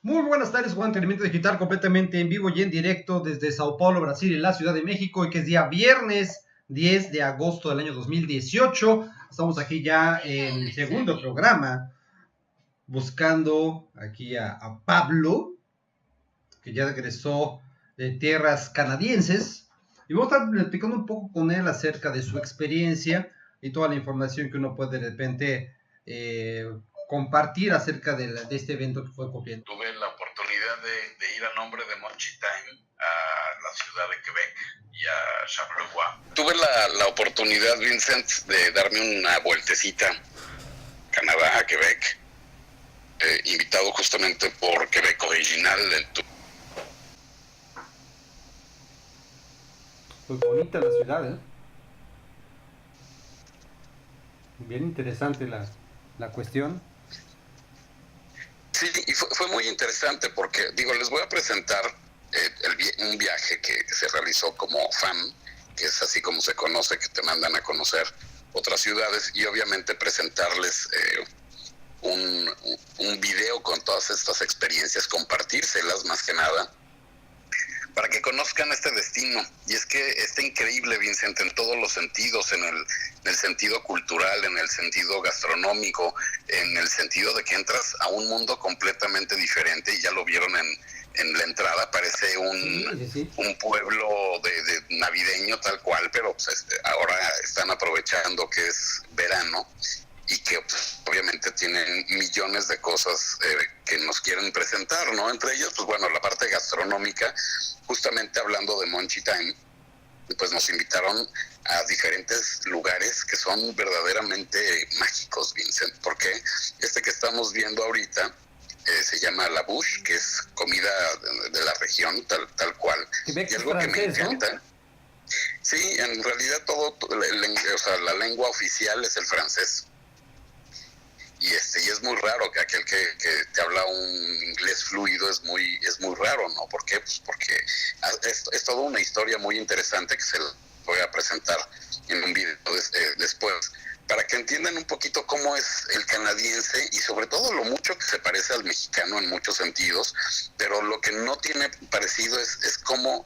Muy buenas tardes, Juan. Entretenimiento digital completamente en vivo y en directo desde Sao Paulo, Brasil y la Ciudad de México, y que es día viernes 10 de agosto del año 2018. Estamos aquí ya en el segundo programa, buscando aquí a Pablo, que ya regresó de tierras canadienses, y vamos a estar platicando un poco con él acerca de su experiencia y toda la información que uno puede de repente compartir acerca de este evento que fue ocurriendo. Tuve la oportunidad de ir a nombre de Monchi Time a la ciudad de Quebec y a Charleroi. Tuve la oportunidad, Vincent, de darme una vueltecita a Canadá, a Quebec, invitado justamente por Quebec Original del Tour. Pues bonita la ciudad, ¿eh? Bien interesante la cuestión. Sí, y fue muy interesante porque, les voy a presentar un viaje que se realizó como FAM, que es así como se conoce, que te mandan a conocer otras ciudades, y obviamente presentarles un video con todas estas experiencias, compartírselas más que nada, para que conozcan este destino. Y es que está increíble, Vincent, en todos los sentidos, en el sentido cultural, en el sentido gastronómico, en el sentido de que entras a un mundo completamente diferente, y ya lo vieron en la entrada, parece un pueblo de navideño tal cual, pero pues, ahora están aprovechando que es verano y que pues, obviamente tienen millones de cosas que nos quieren presentar, ¿no? Entre ellas, pues bueno, la parte gastronómica. Justamente hablando de Monchi Time, pues nos invitaron a diferentes lugares que son verdaderamente mágicos, Vincent, porque este que estamos viendo ahorita se llama La Bouche, que es comida de la región, tal cual. Quebec y algo francés, que me encanta, ¿no? Sí, en realidad la lengua oficial es el francés. Y es muy raro que aquel que te habla un inglés fluido es muy raro, ¿no? ¿Por qué? Pues porque es toda una historia muy interesante que se la voy a presentar en un video después, para que entiendan un poquito cómo es el canadiense y sobre todo lo mucho que se parece al mexicano en muchos sentidos, pero lo que no tiene parecido es cómo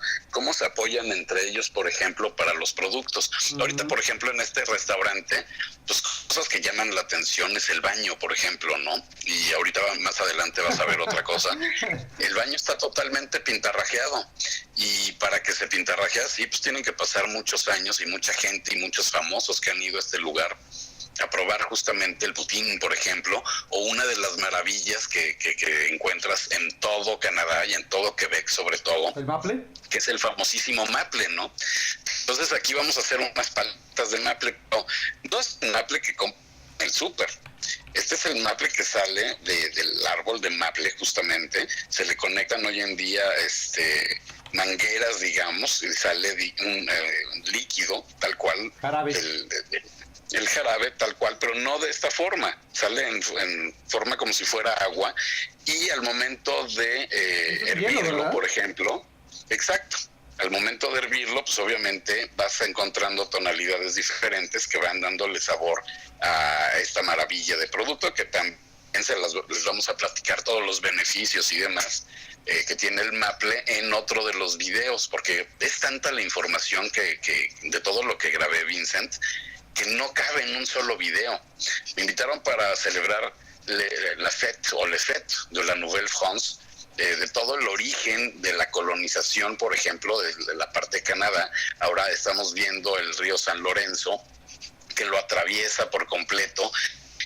se apoyan entre ellos, por ejemplo, para los productos. Ahorita, por ejemplo, en este restaurante, pues cosas que llaman la atención es el baño, por ejemplo, ¿no? Y ahorita más adelante vas a ver otra cosa. El baño está totalmente pintarrajeado, y para que se pintarrajee así, pues tienen que pasar muchos años y mucha gente y muchos famosos que han ido a este lugar a probar justamente el poutine, por ejemplo, o una de las maravillas que encuentras en todo Canadá y en todo Quebec sobre todo, ¿El maple? Que es el famosísimo maple, ¿no? Entonces aquí vamos a hacer unas paletas de maple, pero no es un maple que compra en el súper. Este es el maple que sale del árbol de maple, justamente. Se le conectan hoy en día mangueras, digamos, y sale un líquido tal cual. Jarabe. El jarabe tal cual, pero no de esta forma, sale en forma como si fuera agua, y al momento de hervirlo, por ejemplo, exacto, al momento de hervirlo, pues obviamente vas encontrando tonalidades diferentes que van dándole sabor a esta maravilla de producto, que también les vamos a platicar todos los beneficios y demás que tiene el maple en otro de los videos, porque es tanta la información que de todo lo que grabé, Vincent, que no cabe en un solo video. Me invitaron para celebrar la fête o les fêtes de la Nouvelle France, de todo el origen de la colonización, por ejemplo, de la parte de Canadá. Ahora estamos viendo el río San Lorenzo, que lo atraviesa por completo,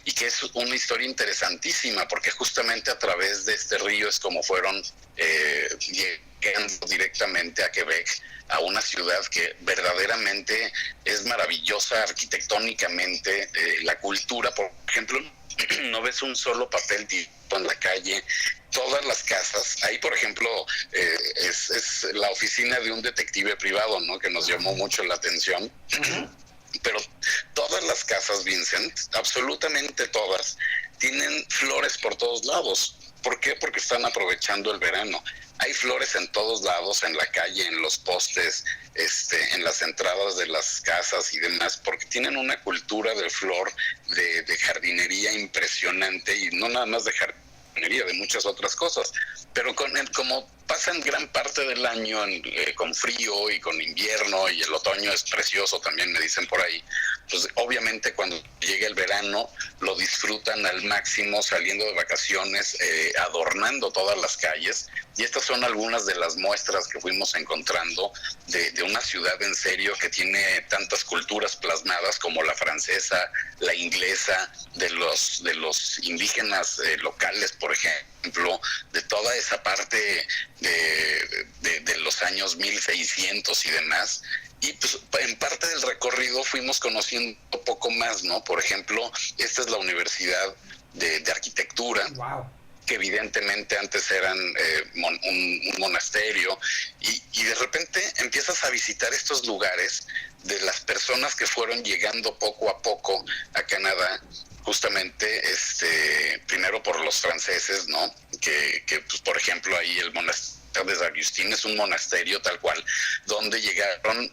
y que es una historia interesantísima, porque justamente a través de este río es como fueron llegando directamente a Quebec, a una ciudad que verdaderamente es maravillosa arquitectónicamente. La cultura, por ejemplo, no ves un solo papel en la calle, todas las casas. Ahí, por ejemplo, es la oficina de un detective privado, ¿no? Que nos llamó mucho la atención. Pero todas las casas, Vincent, absolutamente todas, tienen flores por todos lados. ¿Por qué? Porque están aprovechando el verano. Hay flores en todos lados, en la calle, en los postes, en las entradas de las casas y demás, porque tienen una cultura de flor, de jardinería impresionante, y no nada más de jardinería, de muchas otras cosas, pero como pasan gran parte del año con frío y con invierno, y el otoño es precioso también, me dicen por ahí, pues obviamente cuando llega el verano lo disfrutan al máximo, saliendo de vacaciones, adornando todas las calles, y estas son algunas de las muestras que fuimos encontrando de una ciudad en serio que tiene tantas culturas plasmadas como la francesa, la inglesa, de los indígenas locales, por ejemplo, de toda esa parte de los años 1600 y demás. Y pues en parte del recorrido fuimos conociendo un poco más, ¿no? Por ejemplo, esta es la Universidad de Arquitectura. Wow. Que evidentemente antes eran un monasterio, y de repente empiezas a visitar estos lugares de las personas que fueron llegando poco a poco a Canadá, justamente primero por los franceses, ¿no? Que pues, por ejemplo, ahí el monasterio de San Agustín es un monasterio tal cual, donde llegaron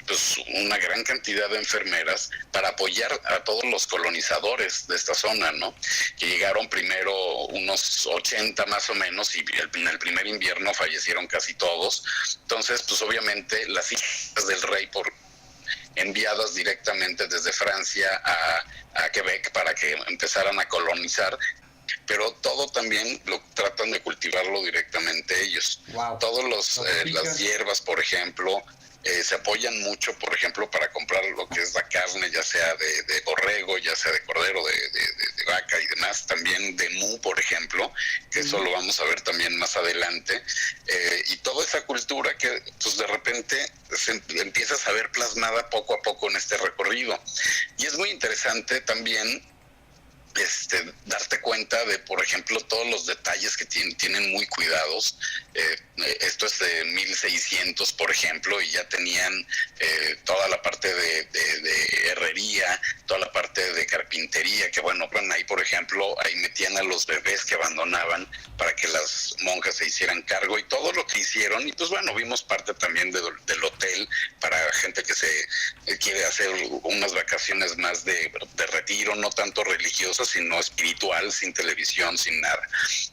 pues una gran cantidad de enfermeras para apoyar a todos los colonizadores de esta zona, ¿no? Que llegaron primero unos 80 más o menos, y en el primer invierno fallecieron casi todos. Entonces, pues obviamente las hijas del rey enviadas directamente desde Francia a Quebec para que empezaran a colonizar, pero todo también lo tratan de cultivarlo directamente ellos. Wow. Todos las hierbas, por ejemplo, se apoyan mucho, por ejemplo, para comprar lo que es la carne, ya sea de borrego, ya sea de cordero, de vaca y demás, también de mu, por ejemplo, que eso lo vamos a ver también más adelante, y toda esa cultura que pues de repente se empiezas a ver plasmada poco a poco en este recorrido. Y es muy interesante también darte cuenta de, por ejemplo, todos los detalles que tienen muy cuidados. Esto es de 1600, por ejemplo, y ya tenían toda la parte de herrería, toda la parte de carpintería, que bueno, ahí, por ejemplo, ahí metían a los bebés que abandonaban para que las monjas se hicieran cargo, y todo lo que hicieron. Y pues bueno, vimos parte también del hotel para gente que se quiere hacer unas vacaciones más de retiro, no tanto religiosas, sino espiritual, sin televisión, sin nada.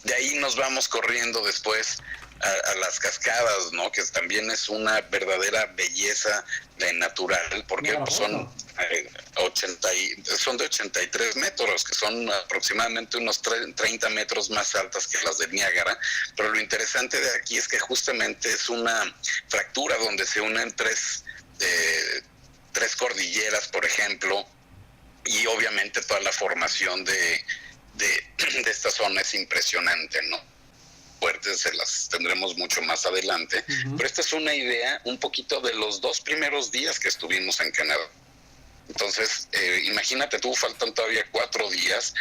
De ahí nos vamos corriendo después a las cascadas, ¿no? Que también es una verdadera belleza natural, porque pues son de 83 metros, que son aproximadamente unos 30 metros más altas que las de Niágara. Pero lo interesante de aquí es que justamente es una fractura donde se unen tres cordilleras, por ejemplo, y obviamente toda la formación de esta zona es impresionante, ¿no? Fuertes se las tendremos mucho más adelante, pero esta es una idea un poquito de los 2 primeros días que estuvimos en Canadá. Entonces, imagínate tú, faltan todavía 4 días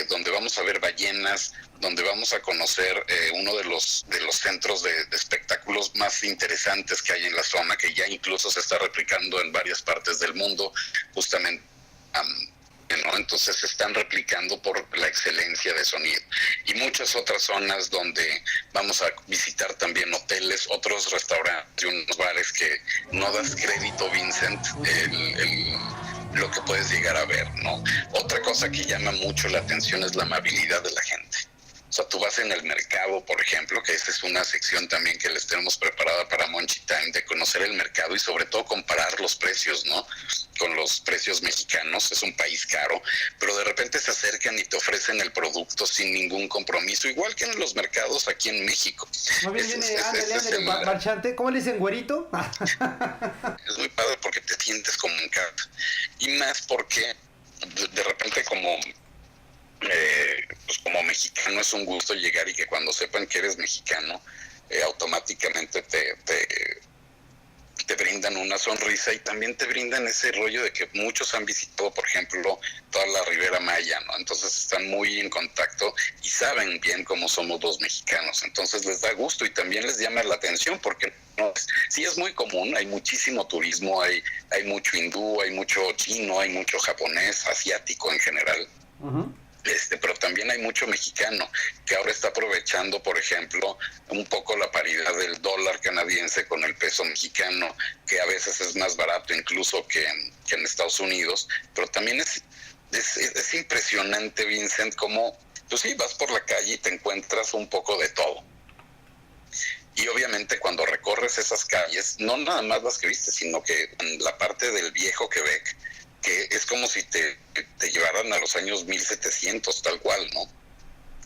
donde vamos a ver ballenas, donde vamos a conocer uno de los centros de espectáculos más interesantes que hay en la zona, que ya incluso se está replicando en varias partes del mundo, justamente, ¿no? Entonces se están replicando por la excelencia de sonido, y muchas otras zonas donde vamos a visitar también hoteles, otros restaurantes y unos bares que no das crédito, Vincent, lo que puedes llegar a ver, ¿no? Otra cosa que llama mucho la atención es la amabilidad de la gente. O sea, tú vas en el mercado, por ejemplo, que esa es una sección también que les tenemos preparada para Monchi Time, de conocer el mercado y sobre todo comparar los precios, ¿no? Con los precios mexicanos. Es un país caro, pero de repente se acercan y te ofrecen el producto sin ningún compromiso, igual que en los mercados aquí en México. Muy bien, ándale, marchante, ¿cómo le dicen, güerito? Es muy padre porque te sientes como un cat, y más porque de repente pues como mexicano es un gusto llegar, y que cuando sepan que eres mexicano, automáticamente te brindan una sonrisa, y también te brindan ese rollo de que muchos han visitado, por ejemplo, toda la Ribera Maya, ¿no? Entonces están muy en contacto y saben bien cómo somos los mexicanos, entonces les da gusto y también les llama la atención, porque no, sí es muy común, hay muchísimo turismo, hay mucho hindú, hay mucho chino, hay mucho japonés, asiático en general. Pero también hay mucho mexicano que ahora está aprovechando, por ejemplo, un poco la paridad del dólar canadiense con el peso mexicano, que a veces es más barato incluso que en Estados Unidos. Pero también es impresionante, Vincent, cómo pues sí, vas por la calle y te encuentras un poco de todo. Y obviamente cuando recorres esas calles, no nada más las que viste, sino que en la parte del viejo Quebec, que es como si te llevaran a los años 1700, tal cual, ¿no?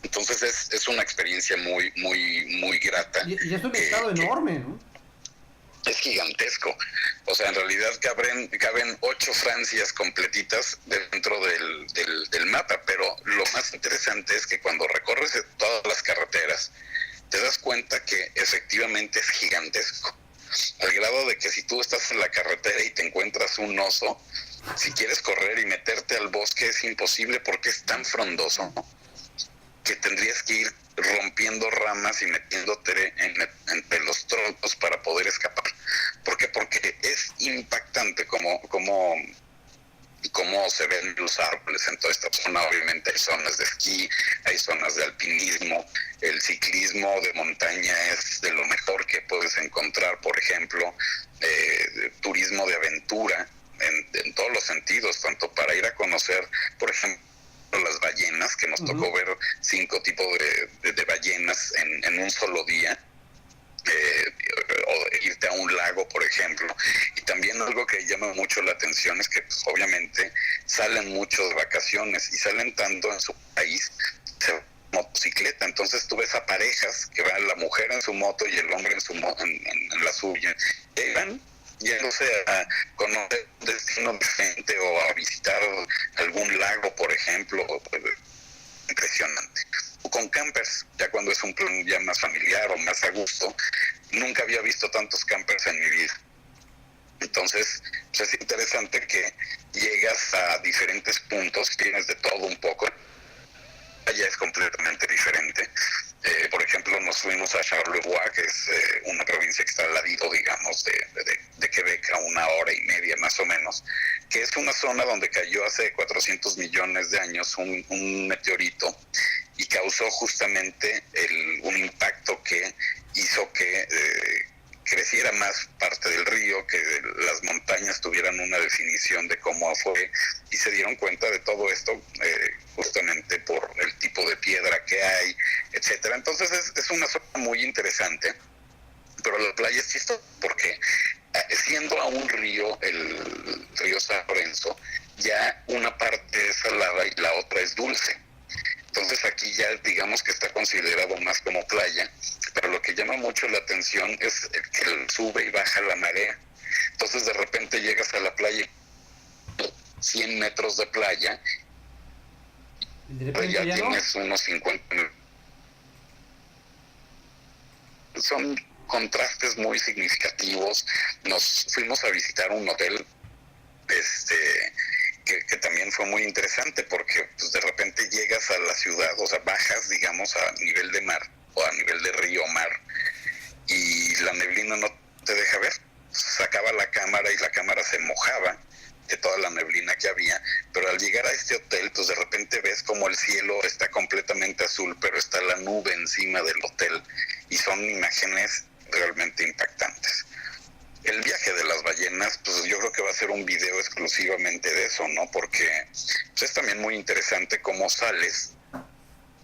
Entonces es una experiencia muy, muy, muy grata. Y es un estado enorme, ¿no? Es gigantesco. O sea, en realidad caben 8 Francias completitas dentro del mapa, pero lo más interesante es que cuando recorres todas las carreteras, te das cuenta que efectivamente es gigantesco. Al grado de que si tú estás en la carretera y te encuentras un oso, si quieres correr y meterte al bosque es imposible porque es tan frondoso que tendrías que ir rompiendo ramas y metiéndote entre los troncos para poder escapar. ¿Por qué? Porque es impactante cómo se ven los árboles en toda esta zona. Obviamente hay zonas de esquí, hay zonas de alpinismo, el ciclismo de montaña es de lo mejor que puedes encontrar, por ejemplo, turismo de aventura en todos los sentidos, tanto para ir a conocer, por ejemplo, las ballenas, que nos tocó ver 5 tipos de ballenas en un solo día, o irte a un lago, por ejemplo. Y también algo que llama mucho la atención es que pues, obviamente salen mucho de vacaciones y salen tanto en su país motocicleta, entonces tú ves a parejas que van la mujer en su moto y el hombre en la suya, y van yéndose a conocer un destino diferente o a visitar algún lago, por ejemplo. Impresionante. O con campers, ya cuando es un plan ya más familiar o más a gusto. Nunca había visto tantos campers en mi vida. Entonces, pues es interesante que llegas a diferentes puntos, tienes de todo un poco. Allá es completamente diferente. Por ejemplo, nos fuimos a Charlevoix, que es una provincia que está al ladito, digamos, de Quebec, a 1 hora y media más o menos, que es una zona donde cayó hace 400 millones de años un meteorito y causó justamente un impacto que hizo que creciera más parte del río, que las montañas tuvieran una definición de cómo fue, y se dieron cuenta de todo esto justamente por el tipo de piedra que hay, etcétera. Entonces es una zona muy interesante, pero la playa es chistosa porque siendo a un río, el río San Lorenzo, ya una parte es salada y la otra es dulce. Entonces aquí ya digamos que está considerado más como playa, pero lo que llama mucho la atención es que sube y baja la marea. Entonces de repente llegas a la playa, 100 metros de playa, ya tienes unos 50. Son contrastes muy significativos. Nos fuimos a visitar un hotel que también fue muy interesante porque pues, de repente llegas a la ciudad, o sea, bajas, digamos, a nivel de mar o a nivel de río mar y la neblina no te deja ver. Sacaba la cámara y la cámara se mojaba de toda la neblina que había, pero al llegar a este hotel, pues de repente ves como el cielo está completamente azul, pero está la nube encima del hotel y son imágenes realmente impactantes. El viaje de las ballenas, pues yo creo que va a ser un video exclusivamente de eso, ¿no? Porque pues, es también muy interesante cómo sales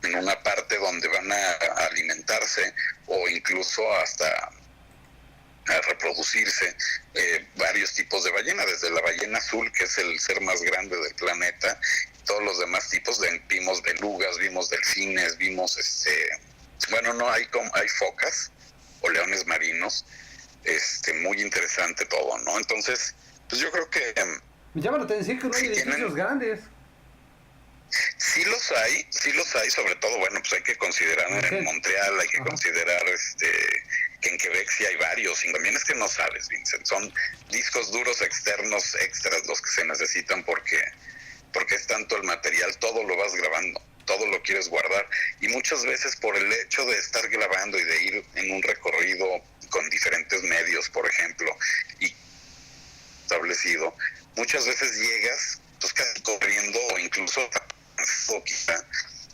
en una parte donde van a alimentarse o incluso hasta a reproducirse varios tipos de ballena, desde la ballena azul, que es el ser más grande del planeta, todos los demás tipos, vimos belugas, vimos delfines, vimos bueno, no hay focas o leones marinos, muy interesante todo, ¿no? Entonces, pues yo creo que me llama la atención que no hay edificios grandes. Sí los hay, sobre todo, bueno, pues hay que considerar en Montreal, hay que considerar que en Quebec sí hay varios, y también es que no sabes, Vincent, son discos duros externos extras los que se necesitan porque es tanto el material, todo lo vas grabando, todo lo quieres guardar, y muchas veces por el hecho de estar grabando y de ir en un recorrido con diferentes medios, por ejemplo, y establecido, muchas veces llegas pues casi corriendo o incluso quizá.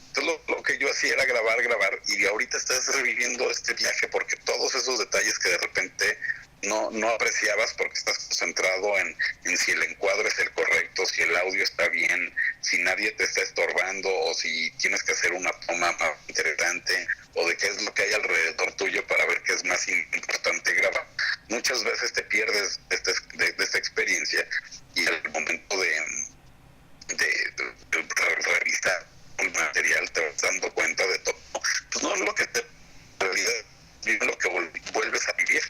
Entonces lo que yo hacía era grabar y ahorita estás reviviendo este viaje porque todos esos detalles que de repente no apreciabas porque estás concentrado en si el encuadre es el correcto, si el audio está bien, si nadie te está estorbando o si tienes que hacer una toma más interesante o de qué es lo que hay alrededor tuyo para ver qué es más importante grabar. Muchas veces te pierdes de esta experiencia y al momento de revisar el material te vas dando cuenta de todo. Pues no es lo que te en realidad es lo que vuelves a vivir.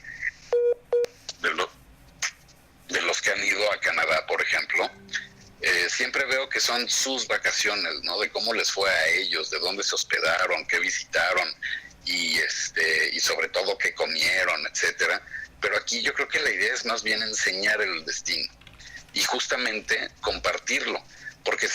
De los que han ido a Canadá, por ejemplo, siempre veo que son sus vacaciones, ¿no? De cómo les fue a ellos, de dónde se hospedaron, qué visitaron y sobre todo qué comieron, etcétera. Pero aquí yo creo que la idea es más bien enseñar el destino y justamente compartirlo, porque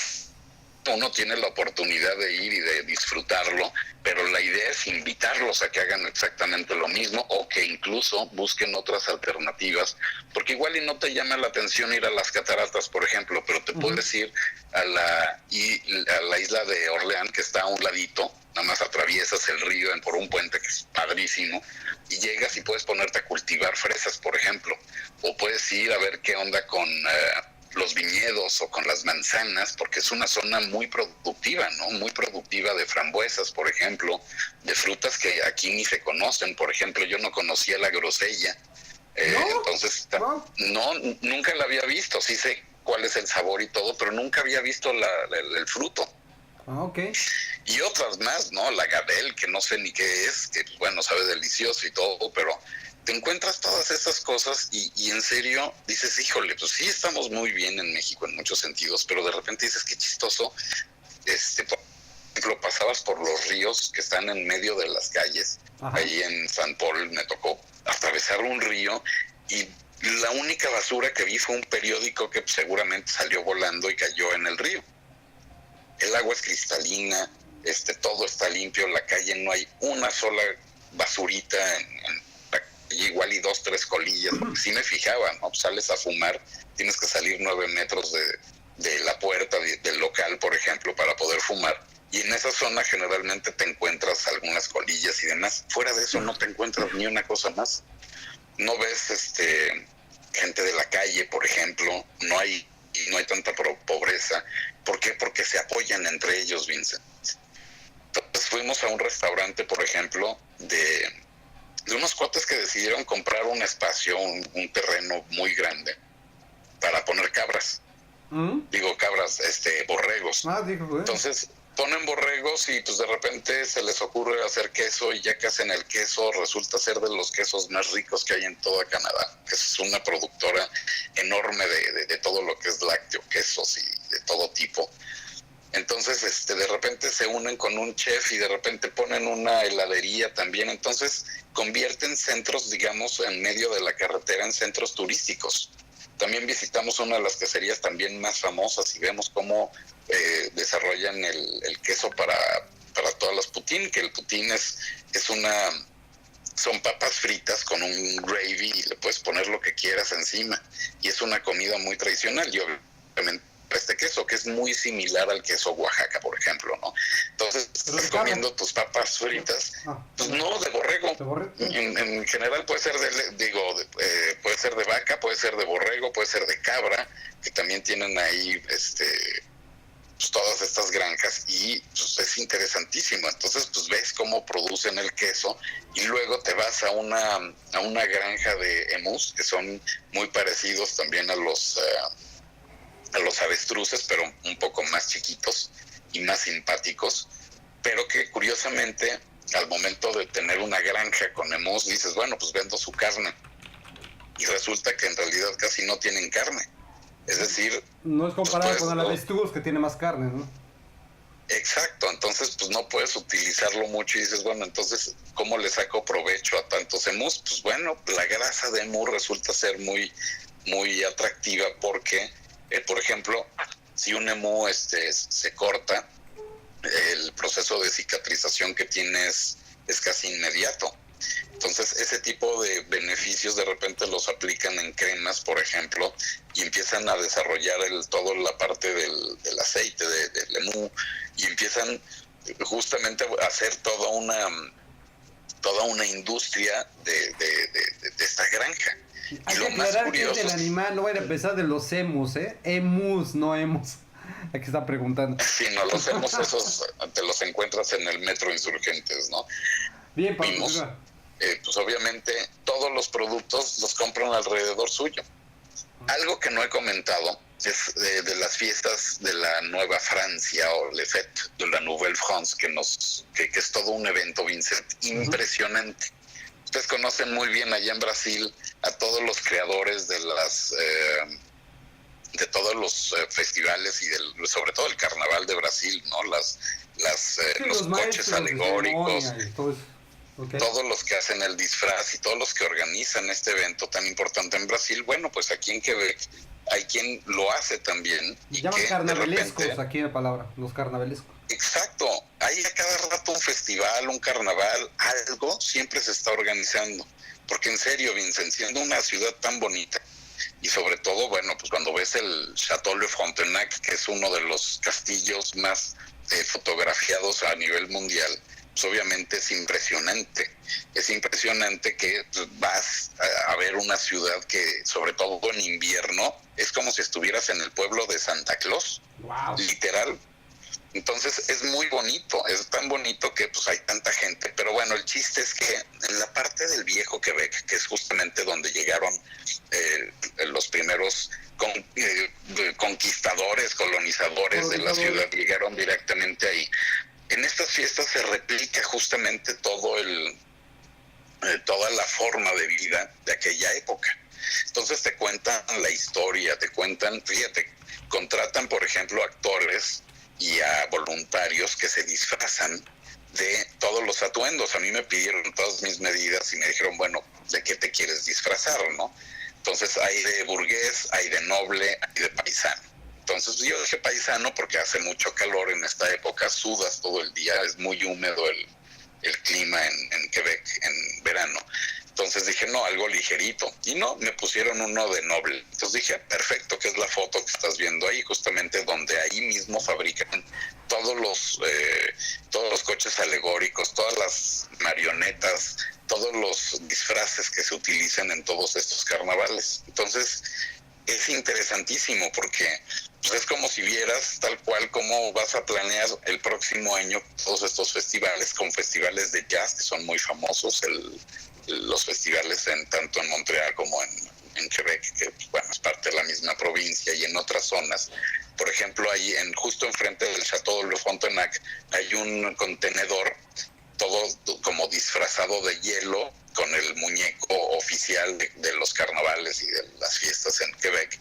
uno tiene la oportunidad de ir y de disfrutarlo, pero la idea es invitarlos a que hagan exactamente lo mismo o que incluso busquen otras alternativas, porque igual y no te llama la atención ir a las cataratas, por ejemplo, pero te puedes ir a la isla de Orleans, que está a un ladito, nada más atraviesas el río por un puente que es padrísimo, y llegas y puedes ponerte a cultivar fresas, por ejemplo, o puedes ir a ver qué onda con los viñedos o con las manzanas, porque es una zona muy productiva, ¿no? Muy productiva de frambuesas, por ejemplo, de frutas que aquí ni se conocen. Por ejemplo, yo no conocía la grosella, entonces no, nunca la había visto. Sí sé cuál es el sabor y todo, pero nunca había visto el fruto. Okay. Y otras más, ¿no? La gabel, que no sé ni qué es, que bueno, sabe delicioso y todo, pero te encuentras todas esas cosas y en serio dices, híjole, pues sí estamos muy bien en México en muchos sentidos, pero de repente dices, qué chistoso, por ejemplo, pasabas por los ríos que están en medio de las calles. Ajá. Ahí en San Paul me tocó atravesar un río y la única basura que vi fue un periódico que seguramente salió volando y cayó en el río. El agua es cristalina, todo está limpio, en la calle no hay una sola basurita igual y 2, 3 colillas, porque sí me fijaba, ¿no? Sales a fumar, tienes que salir 9 metros de la puerta del local, por ejemplo, para poder fumar, y en esa zona generalmente te encuentras algunas colillas y demás. Fuera de eso no te encuentras ni una cosa más. No ves gente de la calle, por ejemplo, no hay tanta pobreza. ¿Por qué? Porque se apoyan entre ellos, Vincent. Entonces fuimos a un restaurante, por ejemplo, de unos cuates que decidieron comprar un espacio, un terreno muy grande para poner cabras. Digo cabras, borregos. Entonces ponen borregos y pues de repente se les ocurre hacer queso, y ya que hacen el queso resulta ser de los quesos más ricos que hay en toda Canadá. Es una productora enorme de todo lo que es lácteo, quesos y de todo tipo. Entonces, de repente se unen con un chef y de repente ponen una heladería también. Entonces, convierten centros, digamos, en medio de la carretera en centros turísticos. También visitamos una de las queserías también más famosas y vemos cómo desarrollan el queso para todas las poutine, que el poutine son papas fritas con un gravy y le puedes poner lo que quieras encima. Y es una comida muy tradicional y obviamente queso que es muy similar al queso Oaxaca, por ejemplo, ¿no? Entonces estás comiendo tus papas fritas, pues no, de borrego. En general puede ser puede ser de vaca, puede ser de borrego, puede ser de cabra, que también tienen ahí pues todas estas granjas, y pues es interesantísimo. Entonces pues ves cómo producen el queso y luego te vas a una granja de emús que son muy parecidos también a los avestruces, pero un poco más chiquitos y más simpáticos, pero que curiosamente al momento de tener una granja con emús dices, bueno, pues vendo su carne, y resulta que en realidad casi no tienen carne. Es decir, no es comparado pues, con el avestruz, que tiene más carne, ¿no? Exacto, entonces pues no puedes utilizarlo mucho y dices, bueno, entonces ¿cómo le saco provecho a tantos emús? Pues bueno, la grasa de emú resulta ser muy, muy atractiva porque por ejemplo, si un emú se corta, el proceso de cicatrización que tienes es casi inmediato. Entonces, ese tipo de beneficios de repente los aplican en cremas, por ejemplo, y empiezan a desarrollar toda la parte del aceite del emú, y empiezan justamente a hacer toda una industria de esta granja. Hay que aclarar que es del animal, no voy a empezar de los emus, emus, no emus. Aquí está preguntando. Sí, no, los emus esos te los encuentras en el Metro Insurgentes, ¿no? Bien, vimos, pues obviamente todos los productos los compran alrededor suyo. Algo que no he comentado es de las fiestas de la Nueva Francia o Le Fête de la Nouvelle France, que es todo un evento, Vincent, impresionante. Ustedes conocen muy bien allá en Brasil a todos los creadores de todos los festivales y sobre todo el carnaval de Brasil, ¿no? Los coches alegóricos, okay. Todos los que hacen el disfraz y todos los que organizan este evento tan importante en Brasil. Bueno, pues aquí en Quebec hay quien lo hace también. Y llaman carnavalescos aquí la palabra, los carnavalescos. Exacto, hay a cada rato un festival, un carnaval, algo siempre se está organizando. Porque en serio, Vincent, siendo una ciudad tan bonita, y sobre todo, bueno, pues cuando ves el Château de Frontenac, que es uno de los castillos más fotografiados a nivel mundial, pues obviamente es impresionante. Es impresionante que vas a ver una ciudad que, sobre todo en invierno, es como si estuvieras en el pueblo de Santa Claus. Wow. Literal. Entonces es muy bonito, es tan bonito que pues hay tanta gente. Pero bueno, el chiste es que en la parte del viejo Quebec, que es justamente donde llegaron los primeros conquistadores, colonizadores de la ciudad, llegaron directamente ahí. En estas fiestas se replica justamente toda la forma de vida de aquella época. Entonces te cuentan la historia, fíjate, contratan por ejemplo actores y a voluntarios que se disfrazan de todos los atuendos. A mí me pidieron todas mis medidas y me dijeron, bueno, ¿de qué te quieres disfrazar, no? Entonces hay de burgués, hay de noble, hay de paisano. Entonces yo dije paisano porque hace mucho calor en esta época, sudas todo el día, es muy húmedo el clima en Quebec en verano. Entonces dije, no, algo ligerito. Y no, me pusieron uno de noble. Entonces dije, perfecto, que es la foto que estás viendo ahí, justamente donde ahí mismo fabrican todos los coches alegóricos, todas las marionetas, todos los disfraces que se utilizan en todos estos carnavales. Entonces es interesantísimo porque pues es como si vieras tal cual cómo vas a planear el próximo año todos estos festivales, con festivales de jazz que son muy famosos, los festivales tanto en Montreal como en Quebec, que bueno, es parte de la misma provincia, y en otras zonas. Por ejemplo, ahí justo enfrente del Château de Frontenac hay un contenedor todo como disfrazado de hielo, con el muñeco oficial de los carnavales y de las fiestas en Quebec,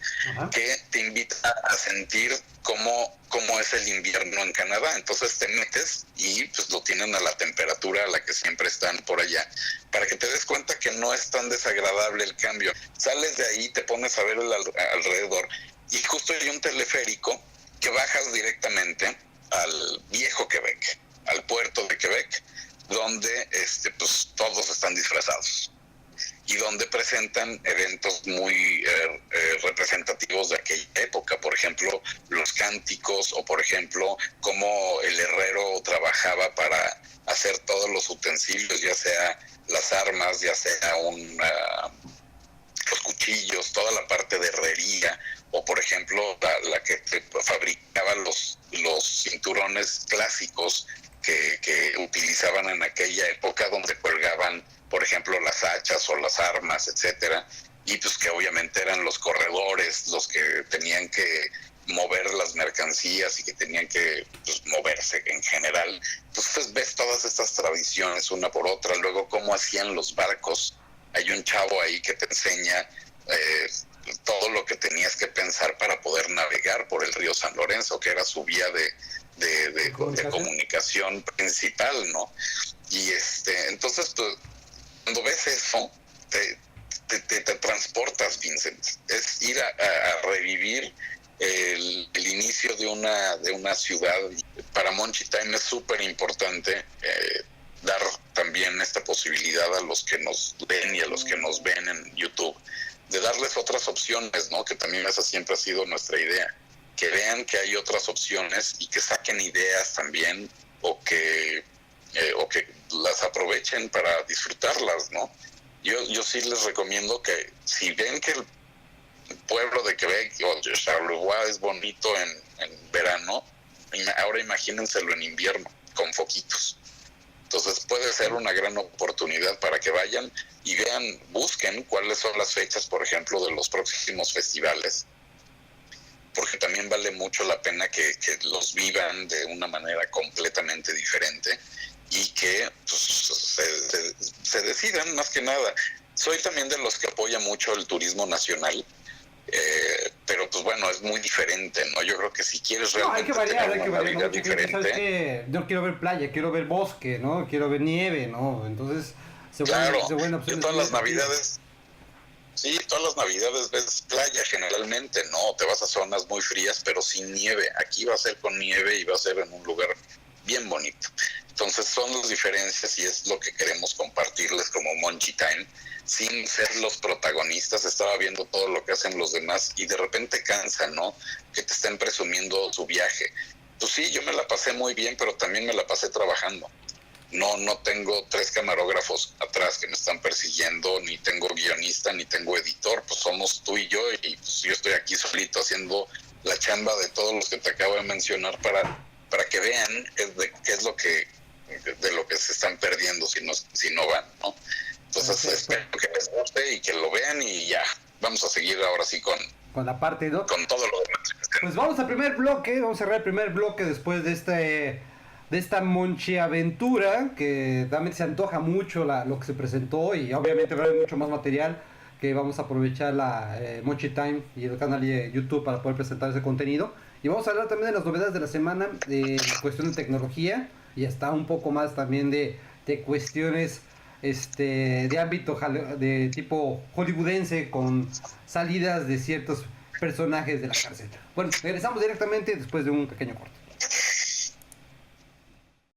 que te invita a sentir cómo es el invierno en Canadá. Entonces te metes y pues lo tienen a la temperatura a la que siempre están por allá, para que te des cuenta que no es tan desagradable el cambio. Sales de ahí, te pones a ver alrededor, y justo hay un teleférico que bajas directamente al viejo Quebec, al puerto de Quebec, donde pues todos están disfrazados y donde presentan eventos muy representativos de aquella época. Por ejemplo, los cánticos, o por ejemplo, cómo el herrero trabajaba para hacer todos los utensilios, ya sea las armas, ya sea los cuchillos, toda la parte de herrería, o por ejemplo la que fabricaba los cinturones clásicos que utilizaban en aquella época, donde colgaban, por ejemplo, las hachas o las armas, etcétera, y pues que obviamente eran los corredores los que tenían que mover las mercancías y que tenían que pues, moverse en general. Entonces ves todas estas tradiciones una por otra. Luego cómo hacían los barcos. Hay un chavo ahí que te enseña todo lo que tenías que pensar para poder navegar por el río San Lorenzo, que era su vía de comunicación principal, ¿no? Y entonces pues, cuando ves eso, te transportas, Vincent. Es ir a revivir el inicio de una ciudad. Para Monchi Time es súper importante dar también esta posibilidad a los que nos ven y a los que nos ven en YouTube, de darles otras opciones, ¿no? Que también esa siempre ha sido nuestra idea, que vean que hay otras opciones y que saquen ideas también, o que las aprovechen para disfrutarlas, ¿no? yo sí les recomiendo que si ven que el pueblo de Quebec o de Charlevoix es bonito en verano, ahora imagínenselo en invierno, con foquitos. Entonces puede ser una gran oportunidad para que vayan y vean, busquen cuáles son las fechas, por ejemplo, de los próximos festivales, porque también vale mucho la pena que los vivan de una manera completamente diferente y que pues, se decidan más que nada. Soy también de los que apoya mucho el turismo nacional, pero pues bueno, es muy diferente, ¿no? Yo creo que si quieres realmente hay que variar, vida diferente, ¿sabes qué? Yo quiero ver playa, quiero ver bosque, ¿no? Quiero ver nieve, ¿no? Entonces, yo todas las navidades, sí, todas las navidades ves playa generalmente, ¿no? Te vas a zonas muy frías, pero sin nieve. Aquí va a ser con nieve y va a ser en un lugar bien bonito. Entonces son las diferencias y es lo que queremos compartirles como Monchi Time, sin ser los protagonistas. Estaba viendo todo lo que hacen los demás y de repente cansa, ¿no? Que te estén presumiendo su viaje. Pues sí, yo me la pasé muy bien, pero también me la pasé trabajando. No tengo 3 camarógrafos atrás que me están persiguiendo, ni tengo guionista, ni tengo editor, pues somos tú y yo pues yo estoy aquí solito haciendo la chamba de todos los que te acabo de mencionar para que vean qué es lo que de lo que se están perdiendo si no van, ¿no? Entonces espero que les guste y que lo vean y ya, vamos a seguir ahora sí con la parte 2. Con todo lo demás. Pues vamos al primer bloque, vamos a cerrar el primer bloque después de esta Monchi aventura, que realmente se antoja mucho lo que se presentó y obviamente va a haber mucho más material que vamos a aprovechar la Monchi Time y el canal de YouTube para poder presentar ese contenido. Y vamos a hablar también de las novedades de la semana, de cuestión de tecnología y hasta un poco más también de cuestiones de ámbito de tipo hollywoodense con salidas de ciertos personajes de la cárcel. Bueno, regresamos directamente después de un pequeño corte.